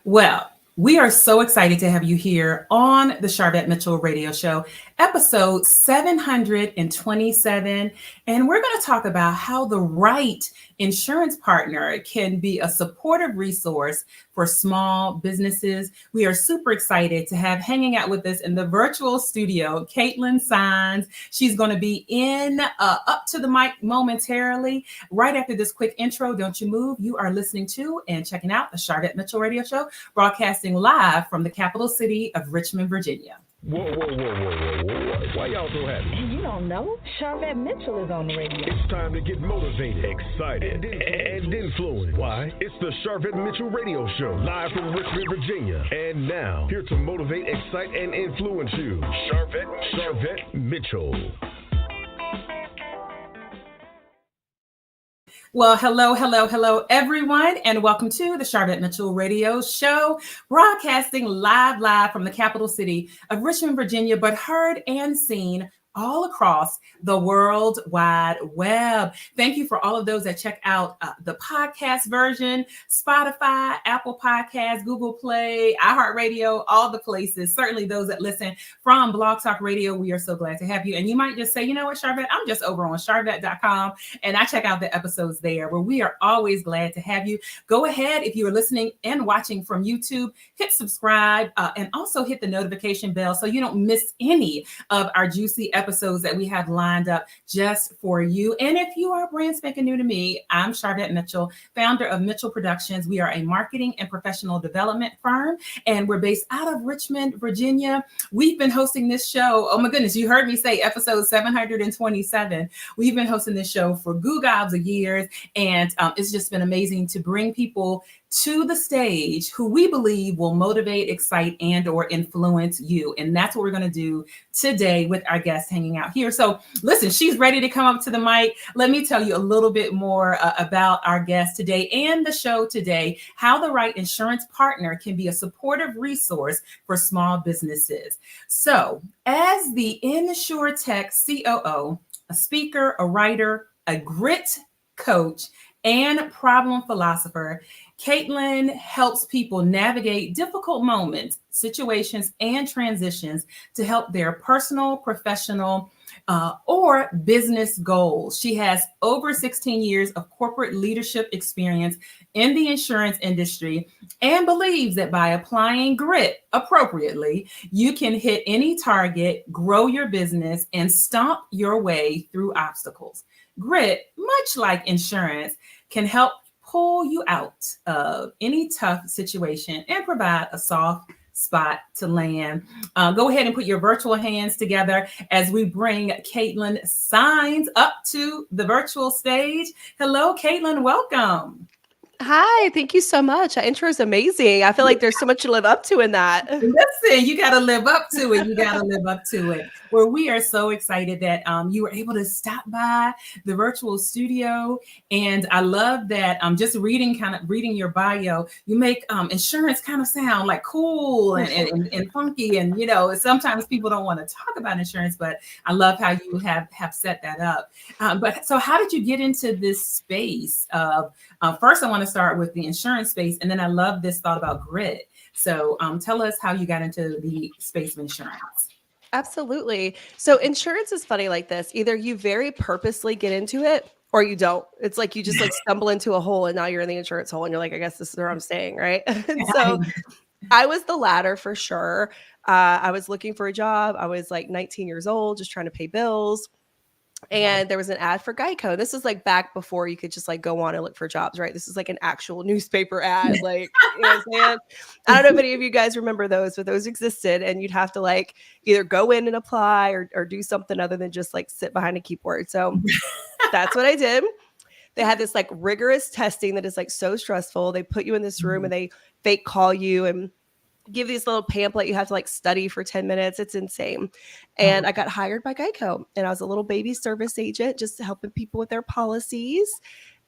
Well, we are so excited to have you here on the Sharvette Mitchell radio show, episode 727. And we're going to talk about how the right insurance partner can be a supportive resource for small businesses. We are super excited to have hanging out with us in the virtual studio, Caitlin Saenz. She's going to be in up to the mic momentarily. Right after this quick intro, don't you move. You are listening to and checking out the Sharvette Mitchell radio show, broadcasting live from the capital city of Richmond, Virginia. Whoa. Why y'all so happy? You don't know? Sharvette Mitchell is on the radio. It's time to get motivated, excited, and influenced. Why? It's the Sharvette Mitchell radio show, live from Richmond, Virginia. And now, here to motivate, excite, and influence you, Sharvette Mitchell. Well, hello, everyone, and welcome to the Sharvette Mitchell radio show, broadcasting live from the capital city of Richmond, Virginia, but heard and seen all across the World Wide Web. Thank you for all of those that check out the podcast version, Spotify, Apple Podcasts, Google Play, iHeartRadio, all the places. Certainly those that listen from Blog Talk Radio, we are so glad to have you. And you might just say, you know what, Sharvette, I'm just over on sharvette.com, and I check out the episodes there, where we are always glad to have you. Go ahead, if you are listening and watching from YouTube, hit subscribe and also hit the notification bell so you don't miss any of our juicy episodes that we have lined up just for you. And if you are brand spanking new to me, I'm Sharvette Mitchell, founder of Mitchell Productions. We are a marketing and professional development firm, and we're based out of Richmond, Virginia. We've been hosting this show. Oh my goodness, you heard me say episode 727. We've been hosting this show for goo gobs of years, and it's just been amazing to bring people to the stage who we believe will motivate, excite, and or influence you. And that's what we're going to do today with our guest hanging out here. So listen, she's ready to come up to the mic. Let me tell you a little bit more about our guest today and the show today, how the right insurance partner can be a supportive resource for small businesses. So as the InsurTech COO, a speaker, a writer, a grit coach, and problem philosopher, Caitlin helps people navigate difficult moments, situations, and transitions to help their personal, professional, or business goals. She has over 16 years of corporate leadership experience in the insurance industry and believes that by applying grit appropriately, you can hit any target, grow your business, and stomp your way through obstacles. Grit, much like insurance, can help pull you out of any tough situation and provide a soft spot to land. Go ahead and put your virtual hands together as we bring Caitlin Saenz up to the virtual stage. Hello, Caitlin, welcome. Hi, thank you so much. That intro is amazing. I feel like there's so much to live up to in that. Listen, you got to live up to it. Well, we are so excited that you were able to stop by the virtual studio. And I love that just reading your bio, you make insurance kind of sound like cool and funky. And, you know, sometimes people don't want to talk about insurance, but I love how you have set that up. But so how did you get into this space of, first, I want to start with the insurance space, and then I love this thought about grit. So tell us how you got into the space of insurance. Absolutely. So insurance is funny like this. Either you very purposely get into it or you don't. It's like you just like stumble into a hole and now you're in the insurance hole and you're like, I guess this is where I'm staying, right? And so I was the latter for sure. I was looking for a job. I was like 19 years old, just trying to pay bills. And there was an ad for Geico. This is like back before you could just like go on and look for jobs, right? This is like an actual newspaper ad. Like, you know what I'm saying? I don't know if any of you guys remember those, but those existed. And you'd have to like either go in and apply or do something other than just like sit behind a keyboard. So that's what I did. They had this like rigorous testing that is like so stressful. They put you in this room and they fake call you and give these little pamphlet you have to like study for 10 minutes. It's insane. And I got hired by Geico and I was a little baby service agent, just helping people with their policies.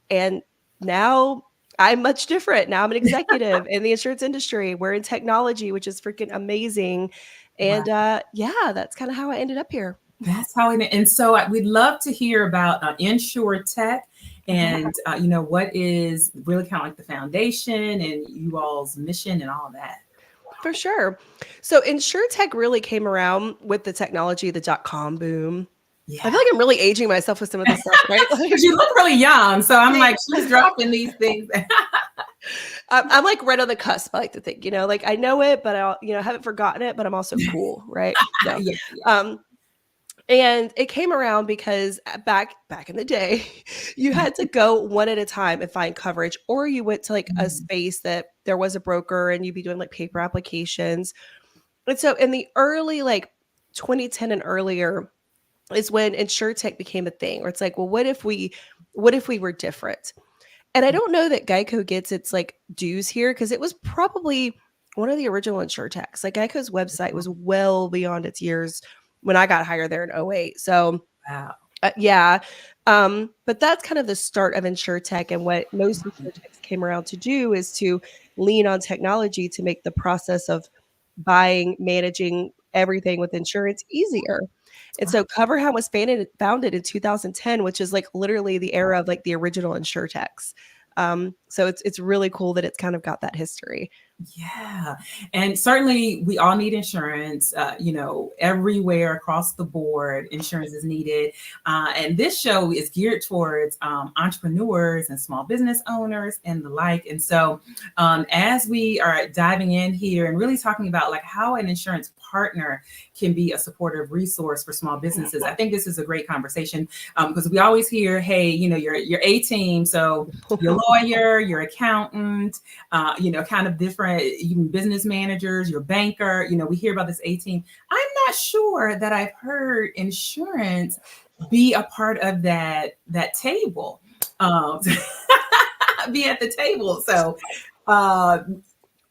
And now I'm much different. Now I'm an executive in the insurance industry. We're in technology, which is freaking amazing. And yeah, that's kind of how I ended up here. That's how it. And so we'd love to hear about InsurTech and what is really kind of like the foundation and you all's mission and all that. For sure. So InsurTech really came around with the technology, the .com boom. Yeah. I feel like I'm really aging myself with some of this stuff, right? Because you look really young, so I'm like, she's dropping these things. I'm like right on the cusp, I like to think, like I know it, but I haven't forgotten it, but I'm also cool, right? So, Yeah. And it came around because back in the day, you had to go one at a time and find coverage, or you went to like a space that there was a broker and you'd be doing like paper applications. And so in the early like 2010 and earlier is when InsurTech became a thing, where it's like, well, what if we were different? And I don't know that Geico gets its like dues here, because it was probably one of the original InsurTechs. Like Geico's website was well beyond its years when I got hired there in 2008. So Wow. Yeah. But that's kind of the start of InsurTech. And what most InsurTechs came around to do is to lean on technology to make the process of buying, managing everything with insurance easier. And so CoverHound was founded in 2010, which is like literally the era of like the original InsurTechs. So it's really cool that it's kind of got that history. Yeah. And certainly we all need insurance, everywhere across the board, insurance is needed. And this show is geared towards entrepreneurs and small business owners and the like. And so as we are diving in here and really talking about like how an insurance partner can be a supportive resource for small businesses, I think this is a great conversation because we always hear, hey, your A team. So your lawyer, your accountant, kind of different, even business managers, your banker, we hear about this A team. I'm not sure that I've heard insurance be a part of that table, be at the table. So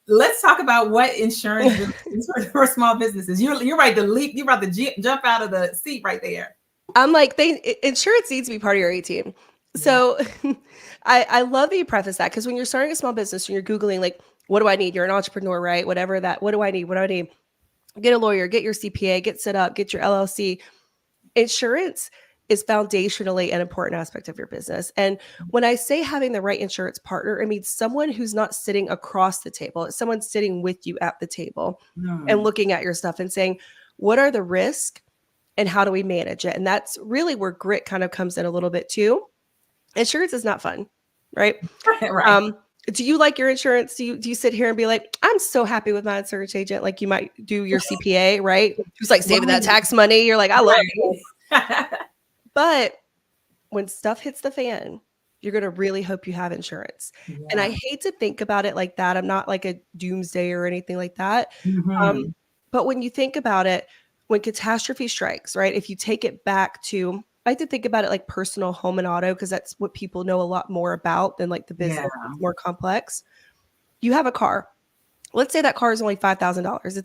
let's talk about what insurance is for small businesses. You're right to leap. You're about to jump out of the seat right there. I'm like, insurance needs to be part of your A team. So I love that you preface that, because when you're starting a small business and you're Googling, like, what do I need? You're an entrepreneur, right? Whatever that, what do I need? What do I need? Get a lawyer, get your CPA, get set up, get your LLC. Insurance is foundationally an important aspect of your business. And when I say having the right insurance partner, it means someone who's not sitting across the table. It's someone sitting with you at the table and looking at your stuff and saying, what are the risks and how do we manage it? And that's really where grit kind of comes in a little bit too. Insurance is not fun, right? Right. Do you like your insurance? Do you sit here and be like, I'm so happy with my insurance agent? Like you might do your CPA, right? Who's like saving that tax money. You're like, I love it. But when stuff hits the fan, you're going to really hope you have insurance. Yeah. And I hate to think about it like that. I'm not like a doomsday or anything like that. Mm-hmm. But when you think about it, when catastrophe strikes, right? If you take it back to, I like to think about it like personal, home, and auto, because that's what people know a lot more about than like the business. Yeah. It's more complex. You have a car. Let's say that car is only $5,000.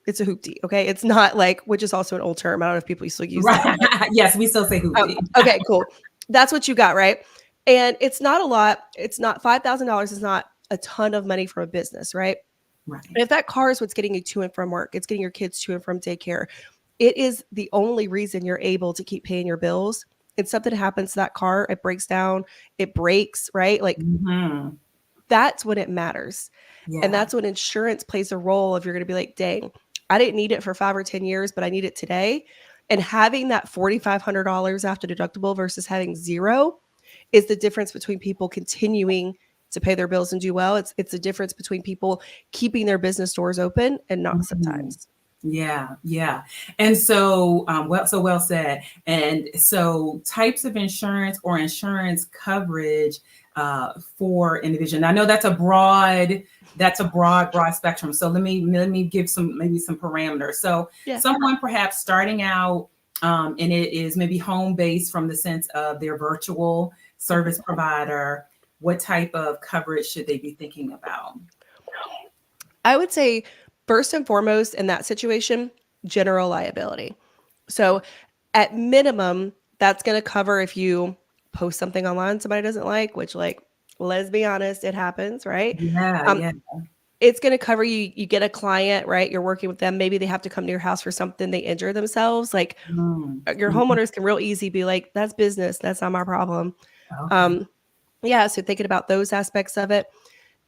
It's a hoopty. Okay. It's not like, which is also an old term. I don't know if people still use that. Yes, we still say hoopty. Okay, cool. That's what you got, right? And it's not a lot. It's not $5,000 is not a ton of money for a business, right? Right. And if that car is what's getting you to and from work, it's getting your kids to and from daycare, it is the only reason you're able to keep paying your bills. And something happens to that car, it breaks down, it breaks, right? Like that's when it matters. Yeah. And that's when insurance plays a role. If you're going to be like, dang, I didn't need it for 5 or 10 years, but I need it today. And having that $4,500 after deductible versus having zero is the difference between people continuing to pay their bills and do well. It's the difference between people keeping their business doors open and not sometimes. Yeah. Yeah. And so, well said. And so types of insurance or insurance coverage for individual. I know that's a broad spectrum. So let me give some parameters. So someone perhaps starting out and it is maybe home based from the sense of their virtual service provider, what type of coverage should they be thinking about? I would say first and foremost in that situation, general liability. So at minimum, that's going to cover if you post something online somebody doesn't like, which, like, let's be honest, it happens, right? Yeah. It's going to cover you. You get a client, right? You're working with them. Maybe they have to come to your house for something. They injure themselves. Like your homeowners can real easy be like, that's business. That's not my problem. Okay. Yeah. So thinking about those aspects of it.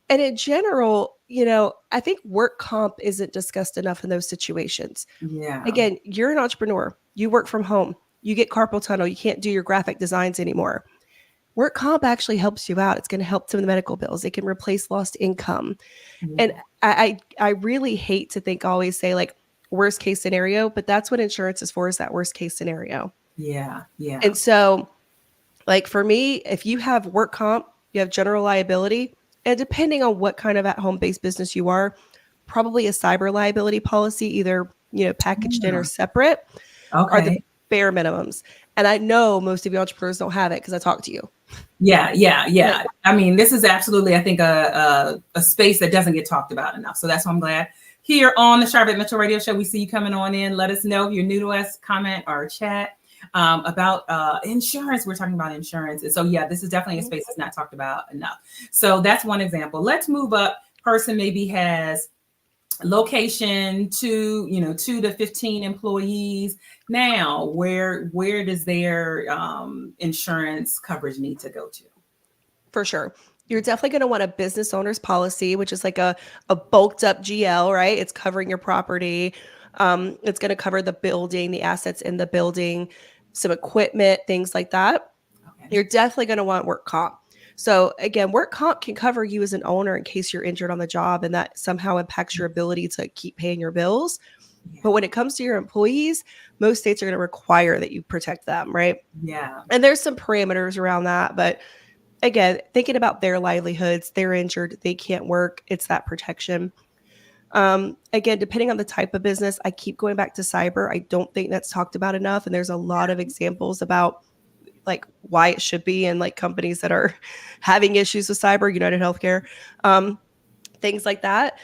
And in general, I think work comp isn't discussed enough in those situations. Yeah. Again, you're an entrepreneur. You work from home. You get carpal tunnel. You can't do your graphic designs anymore. Work comp actually helps you out. It's going to help some of the medical bills. It can replace lost income. And I really hate to think always say like worst case scenario, but that's what insurance is for, is that worst case scenario. Yeah. Yeah. And so like for me, if you have work comp, you have general liability, and depending on what kind of at-home based business you are, probably a cyber liability policy, either, packaged in or separate, are the bare minimums. And I know most of you entrepreneurs don't have it because I talk to you. Yeah. I mean, this is absolutely, I think, a space that doesn't get talked about enough. So that's why I'm glad here on the Sharvette Mitchell Radio Show, we see you coming on in. Let us know if you're new to us, comment or chat about insurance. We're talking about insurance. And so, yeah, this is definitely a space that's not talked about enough. So that's one example. Let's move up. Person maybe has location 2 to 15 employees. Now, where does their insurance coverage need to go to? For sure. You're definitely going to want a business owner's policy, which is like a bulked up GL, right? It's covering your property. It's going to cover the building, the assets in the building, some equipment, things like that. Okay. You're definitely going to want work comp. So again, work comp can cover you as an owner in case you're injured on the job and that somehow impacts your ability to keep paying your bills. Yeah. But when it comes to your employees, most states are going to require that you protect them, right? Yeah. And there's some parameters around that, but again, thinking about their livelihoods, they're injured, they can't work, it's that protection. Again, depending on the type of business, I keep going back to cyber. I don't think that's talked about enough. And there's a lot of examples about like why it should be, and like companies that are having issues with cyber, United Healthcare, things like that.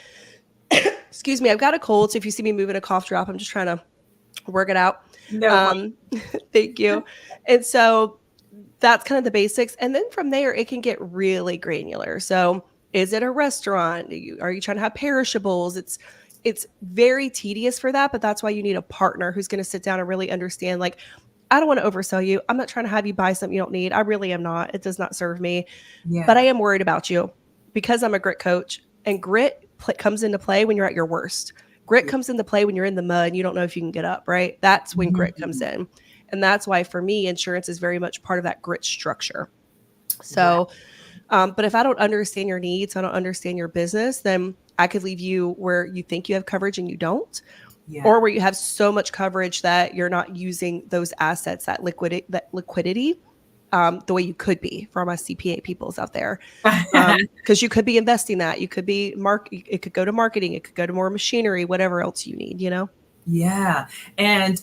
Excuse me, I've got a cold. So if you see me moving a cough drop, I'm just trying to work it out. No. Thank you. And so that's kind of the basics. And then from there, it can get really granular. So is it a restaurant? Are you trying to have perishables? It's very tedious for that, but that's why you need a partner who's going to sit down and really understand, like, I don't want to oversell you. I'm not trying to have you buy something you don't need. I really am not. It does not serve me. Yeah. But I am worried about you because I'm a grit coach, and grit comes into play when you're at your worst. Grit comes into play when you're in the mud and you don't know if you can get up, right? That's when grit comes in. And that's why for me, insurance is very much part of that grit structure. So, but if I don't understand your needs, I don't understand your business, then I could leave you where you think you have coverage and you don't. Yeah. Or where you have so much coverage that you're not using those assets, that liquidity, the way you could be, for my CPA peoples out there. Because you could be investing that. You could be it could go to marketing. It could go to more machinery, whatever else you need, Yeah. And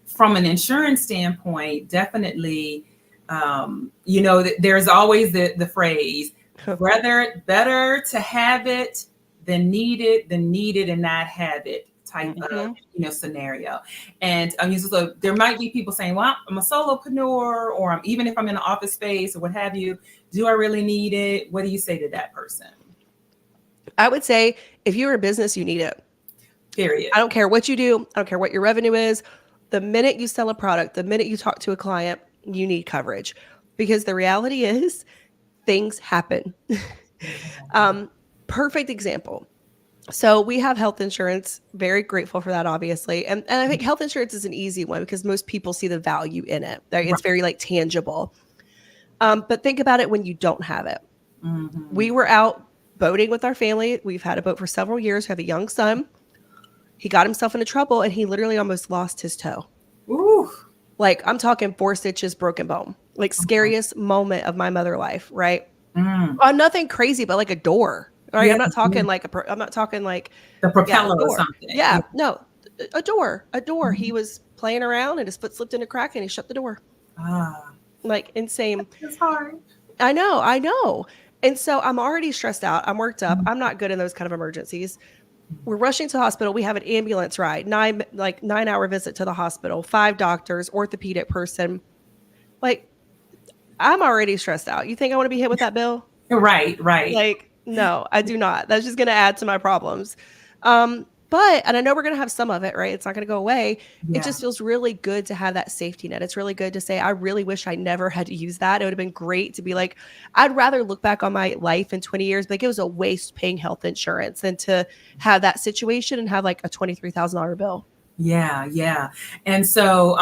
from an insurance standpoint, definitely, there's always the phrase, better to have it than need it and not have it type of scenario. And so there might be people saying, well, I'm a solopreneur, or even if I'm in an office space or what have you, do I really need it? What do you say to that person? I would say if you're a business, you need it. Period. I don't care what you do. I don't care what your revenue is. The minute you sell a product, the minute you talk to a client, you need coverage, because the reality is things happen. Perfect example. So we have health insurance, very grateful for that, obviously. And I think health insurance is an easy one because most people see the value in it. It's very like tangible. But think about it when you don't have it. Mm-hmm. We were out boating with our family. We've had a boat for several years. We have a young son. He got himself into trouble and he literally almost lost his toe. Ooh. Like, I'm talking 4 stitches, broken bone. Like, scariest moment of my mother life, right? Nothing crazy, but like a door. All right, yeah. I'm not talking like the propeller or something. Yeah, no, a door. Mm-hmm. He was playing around and his foot slipped in a crack and he shut the door. Like, insane. It's hard. I know. And so I'm already stressed out. I'm worked up. I'm not good in those kind of emergencies. We're rushing to the hospital. We have an ambulance ride, 9-hour visit to the hospital, 5 doctors, orthopedic person. Like, I'm already stressed out. You think I want to be hit with that bill? Right. Like, no, I do not. That's just going to add to my problems. And I know we're going to have some of it, right? It's not going to go away. It just feels really good to have that safety net. It's really good to say, I really wish I never had to use that. It would have been great to be like, I'd rather look back on my life in 20 years, like it was a waste paying health insurance than to have that situation and have like a $23,000 bill. Yeah. And so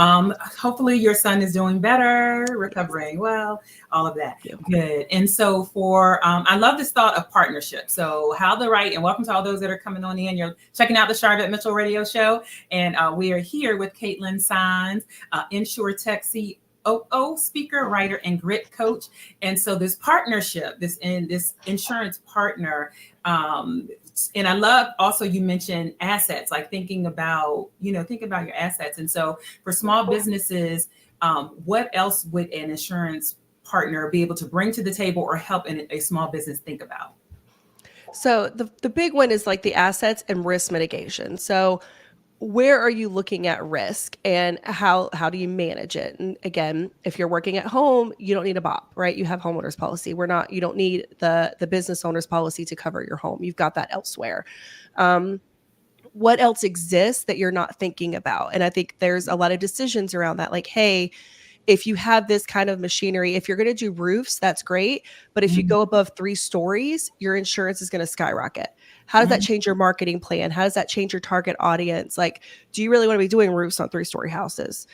hopefully your son is doing better, recovering well, all of that. Good. And so I love this thought of partnership. So and welcome to all those that are coming on in. You're checking out the Sharvette Mitchell radio show. And we are here with Caitlin Saenz, InsurTech COO, speaker, writer, and grit coach. And so this partnership, this insurance partner, and I love also you mentioned assets, like think about your assets. And so for small businesses, what else would an insurance partner be able to bring to the table or help a small business think about? So the big one is like the assets and risk mitigation. So where are you looking at risk and how do you manage it? And again, if you're working at home, you don't need a BOP, right? You have homeowners policy. You don't need the business owner's policy to cover your home. You've got that elsewhere. What else exists that you're not thinking about? And I think there's a lot of decisions around that. Like, hey, if you have this kind of machinery, if you're going to do roofs, that's great. But if you go above 3 stories, your insurance is going to skyrocket. How does that change your marketing plan? How does that change your target audience? Like, do you really want to be doing roofs on 3-story houses?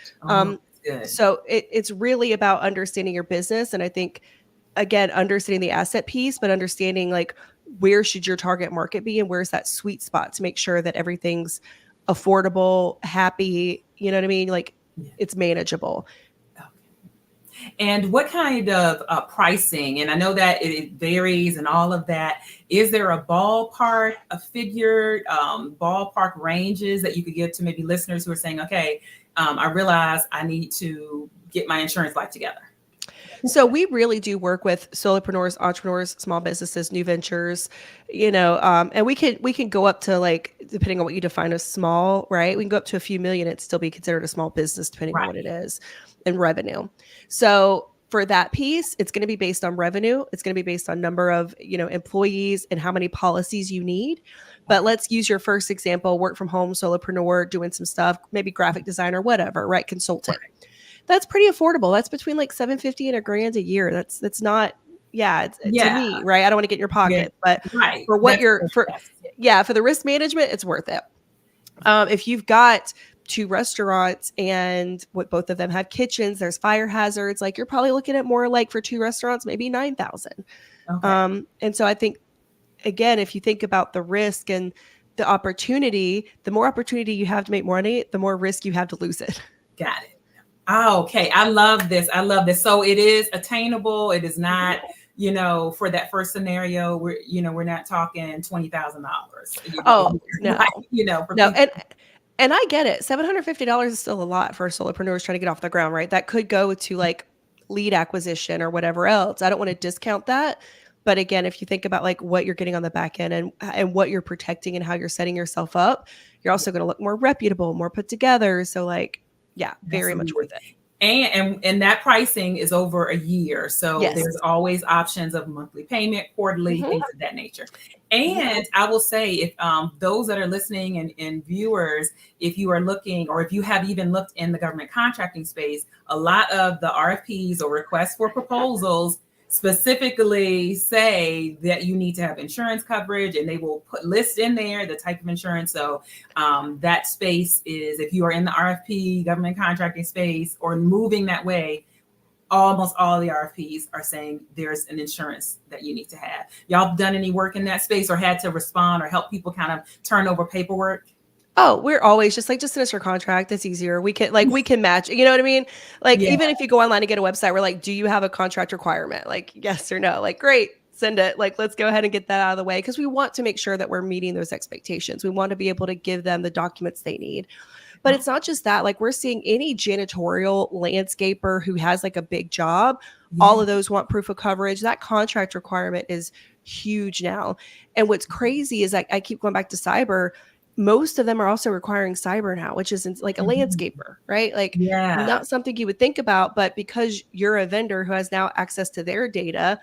So it's really about understanding your business. And I think, again, understanding the asset piece, but understanding like where should your target market be and where's that sweet spot to make sure that everything's affordable, happy, you know what I mean? Like it's manageable. And what kind of pricing? And I know that it varies and all of that. Is there a ballpark, a figure, ballpark ranges that you could give to maybe listeners who are saying, okay, I realize I need to get my insurance life together? So we really do work with solopreneurs, entrepreneurs, small businesses, new ventures, and we can go up to, like, depending on what you define as small, right? We can go up to a few million and still be considered a small business depending on what it is and revenue. So for that piece, it's going to be based on revenue. It's going to be based on number of, employees and how many policies you need. But let's use your first example, work from home, solopreneur, doing some stuff, maybe graphic designer, whatever, right? Consultant. Right. That's pretty affordable. That's between like $750 and $1,000 a year. That's not, to me, right? I don't want to get in your pocket, but for what for the risk management, it's worth it. If you've got 2 restaurants and what both of them have kitchens, there's fire hazards, like you're probably looking at more like for 2 restaurants, maybe $9,000. Okay. And so I think, again, if you think about the risk and the opportunity, the more opportunity you have to make more money, the more risk you have to lose it. Got it. Oh, okay. I love this. So it is attainable. It is not, for that first scenario, we're not talking $20,000. Oh, no. Right? And I get it. $750 is still a lot for solopreneurs trying to get off the ground, right? That could go to like lead acquisition or whatever else. I don't want to discount that. But again, if you think about like what you're getting on the back end and what you're protecting and how you're setting yourself up, you're also going to look more reputable, more put together. So like, very much worth it. And that pricing is over a year. So there's always options of monthly payment, quarterly, things of that nature. And I will say, if those that are listening and viewers, if you are looking, or if you have even looked in the government contracting space, a lot of the RFPs or requests for proposals specifically say that you need to have insurance coverage, and they will list in there the type of insurance. So that space is, if you are in the RFP, government contracting space, or moving that way, almost all the RFPs are saying there's an insurance that you need to have. Y'all done any work in that space or had to respond or help people kind of turn over paperwork? Oh, we're always just send us your contract. It's easier. We can match, you know what I mean? Like, even if you go online and get a website, we're like, do you have a contract requirement? Like, yes or no? Like, great, send it. Like, let's go ahead and get that out of the way. Cause we want to make sure that we're meeting those expectations. We want to be able to give them the documents they need. But it's not just that. Like, we're seeing any janitorial landscaper who has like a big job, all of those want proof of coverage. That contract requirement is huge now. And what's crazy is I keep going back to cyber. Most of them are also requiring cyber now, which isn't like a landscaper, right? Like not something you would think about, but because you're a vendor who has now access to their data,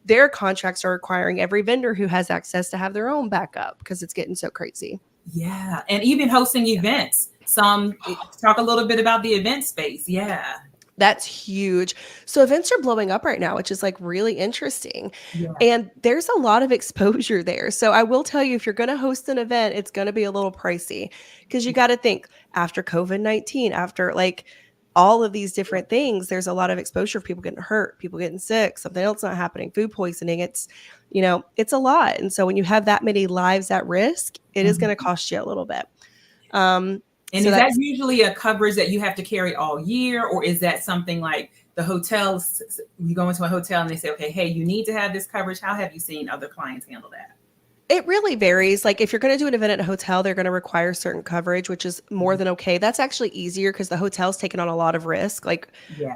their contracts are requiring every vendor who has access to have their own backup because it's getting so crazy. Yeah. And even hosting events. Talk a little bit about the event space. Yeah. That's huge. So events are blowing up right now, which is like really interesting. Yeah. And there's a lot of exposure there. So I will tell you, if you're going to host an event, it's going to be a little pricey because you got to think after COVID-19, after like all of these different things, there's a lot of exposure of people getting hurt, people getting sick, something else not happening, food poisoning. It's a lot. And so when you have that many lives at risk, it is going to cost you a little bit. And so is that usually a coverage that you have to carry all year, or is that something like the hotels, you go into a hotel and they say, okay, hey, you need to have this coverage? How have you seen other clients handle that? It really varies. Like if you're going to do an event at a hotel, they're going to require certain coverage, which is more than okay. That's actually easier because the hotel's taking on a lot of risk. Like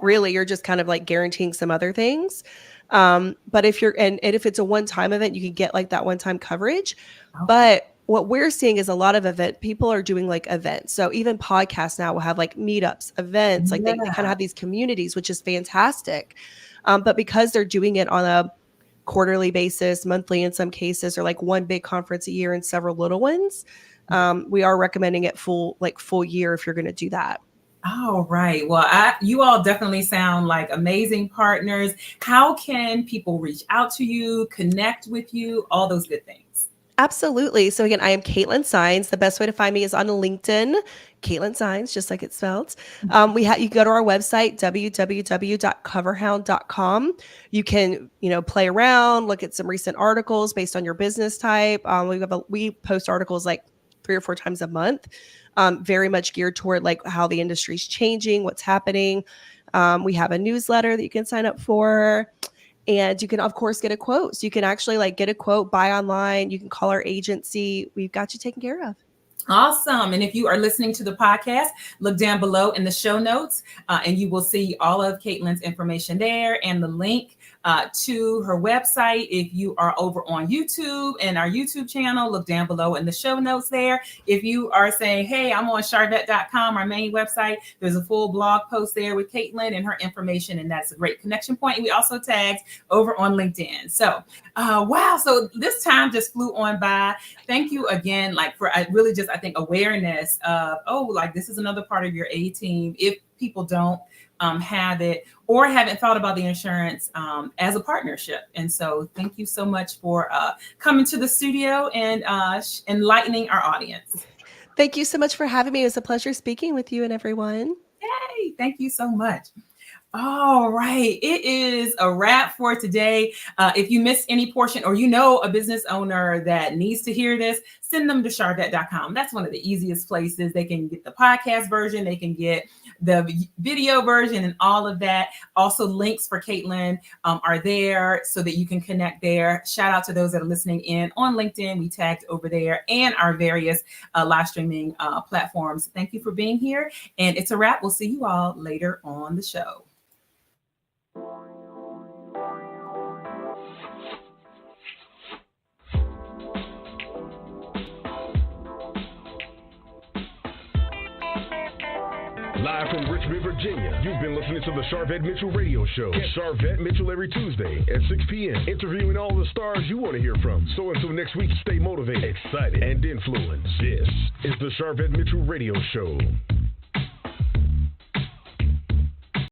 really, you're just kind of like guaranteeing some other things. But if you're, and if it's a one-time event, you can get like that one-time coverage. Okay. But what we're seeing is a lot of people are doing like events. So even podcasts now will have like meetups, events, like they kind of have these communities, which is fantastic. But because they're doing it on a quarterly basis, monthly in some cases, or like one big conference a year and several little ones, we are recommending it full year if you're going to do that. All right. Well, you all definitely sound like amazing partners. How can people reach out to you, connect with you, all those good things? Absolutely. So again, I am Caitlin Saenz. The best way to find me is on LinkedIn, Caitlin Saenz, just like it's spelled. You can go to our website, www.coverhound.com. You can, play around, look at some recent articles based on your business type. We post articles like 3 or 4 times a month, very much geared toward like how the industry's changing, what's happening. We have a newsletter that you can sign up for. And you can, of course, get a quote. So you can actually like get a quote, buy online. You can call our agency. We've got you taken care of. Awesome. And if you are listening to the podcast, look down below in the show notes and you will see all of Caitlin's information there and the link to her website. If you are over on YouTube and our YouTube channel, look down below in the show notes there. If you are saying, hey, I'm on Sharvette.com, our main website, there's a full blog post there with Caitlin and her information. And that's a great connection point. And we also tagged over on LinkedIn. So, wow. So this time just flew on by. Thank you again, I think awareness of, this is another part of your A team. If people don't have it or haven't thought about the insurance as a partnership. And so thank you so much for coming to the studio and enlightening our audience. Thank you so much for having me. It was a pleasure speaking with you and everyone. Yay. Thank you so much. All right. It is a wrap for today. If you missed any portion or a business owner that needs to hear this, send them to Sharvette.com. That's one of the easiest places. They can get the podcast version. They can get the video version and all of that. Also, links for Caitlin are there so that you can connect there. Shout out to those that are listening in on LinkedIn. We tagged over there and our various live streaming platforms. Thank you for being here. And it's a wrap. We'll see you all later on the show. Live from Richmond, Virginia, you've been listening to the Sharvette Mitchell Radio Show. Get Sharvette Mitchell every Tuesday at 6 p.m., interviewing all the stars you want to hear from. So until next week, stay motivated, excited, and influenced. This is the Sharvette Mitchell Radio Show.